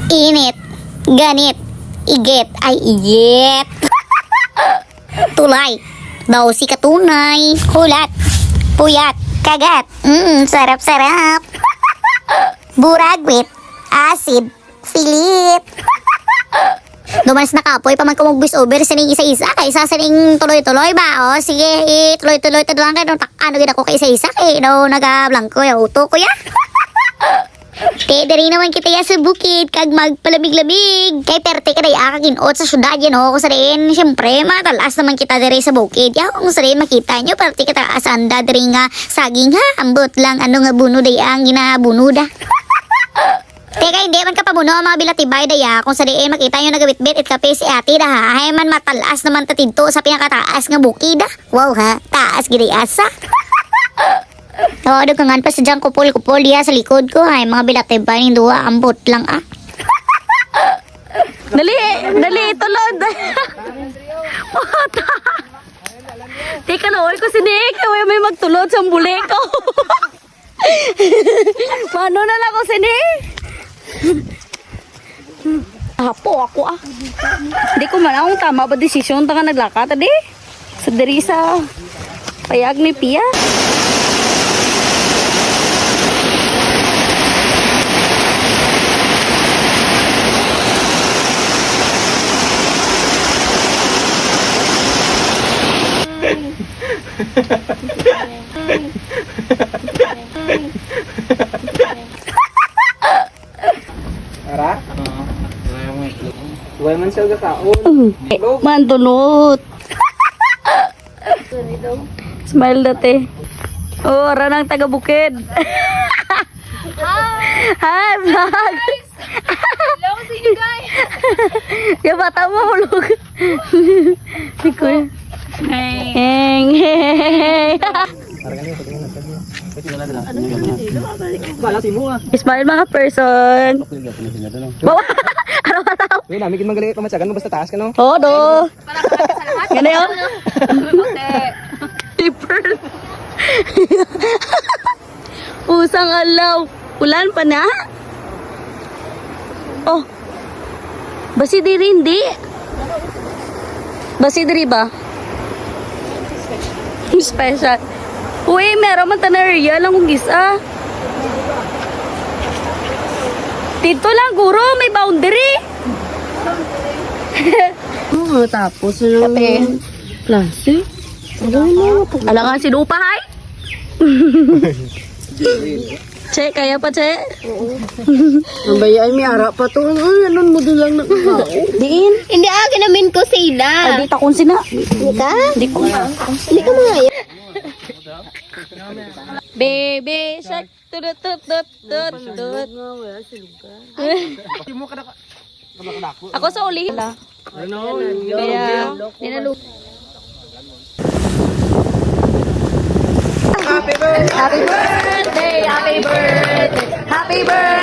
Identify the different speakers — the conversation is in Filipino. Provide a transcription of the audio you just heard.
Speaker 1: Init, ganit, igit, ay igit. Tulay, daw si katunay. Hulat, puyat, kagat, sarap-sarap. Buragwit, acid, pilit. Dumanas na kapoy pa magkamag-voice over sa ning isa-isa kay isa sa ning tuloy-tuloy ba o sige tuloy-tuloy ta lang kay ano gid ako kay isa-isa kay no naga-blanco ya uto ko ya. Te diri naman kita ya sa bukid kag magpalamig-lamig kay perte ka day akaginot sa syudad yan ho ko sa rin syempre matalas naman kita diri sa bukid ya kung sa rin makita nyo perte kita asanda diri nga saging ha ambot lang ano nga buno day ang ginabunuda. Teka, hindi man ka pamuno ang mga bilatibay daya kung sa diin makita nyo nagawit-bit at kape si ate da ha. Ay man matalas naman tatinto sa pinakataas nga bukid ha. Wow ha, taas giri asa. Oo, dugangan pa sa dyan kupol-kupol diya sa likod ko. Ay mga bilatibay ng duwa, ambot lang ah.
Speaker 2: Dali, tulod. Teka na, ko si Nick. May magtulod sa mbuli ko. Paano na lang ko si Nick? Hapo ako ah. Hindi ko man akong tama ba desisyon ta nga naglakad adi. Sa diri sa payag ni Pia.
Speaker 3: Ara? Huwag man siya gakaon.
Speaker 2: Mandunot. Smile dati. Oh, ara ng taga Bukid. Hi, vlog.
Speaker 4: Hello sa inyo guys.
Speaker 2: Yung bata mo hulog. Si Kuya. Heng. Smile mga person. Bawa. Ano ba tao?
Speaker 3: Uy, namikin magaling pamatsagan mo basta taas ka no?
Speaker 2: Oo, do. Gano'n yun? Paper. Pusang alaw. Ulan pa na? Oh. Basi diri hindi. Basi diri ba? Special. Uy, meron man tanariya lang kung gisa. Dito lang, guro. May boundary.
Speaker 4: Tapos ano?
Speaker 2: Kape.
Speaker 4: Klase?
Speaker 2: Alangan sinupa, hay? Che, kaya pa, Che?
Speaker 4: Ang bayaan may ara pa to. Ay, anon mo lang nakakao.
Speaker 2: Diin.
Speaker 1: Hindi namin ko sila.
Speaker 2: Ay, di takon sina.
Speaker 1: Hindi ka?
Speaker 2: Di ko nga.
Speaker 1: Hindi ka mga yan.
Speaker 2: Baby shark. Tutut, tutut, tutut. Ako sa uli. Kaya, ninalu. Happy birthday, happy birthday, happy birthday.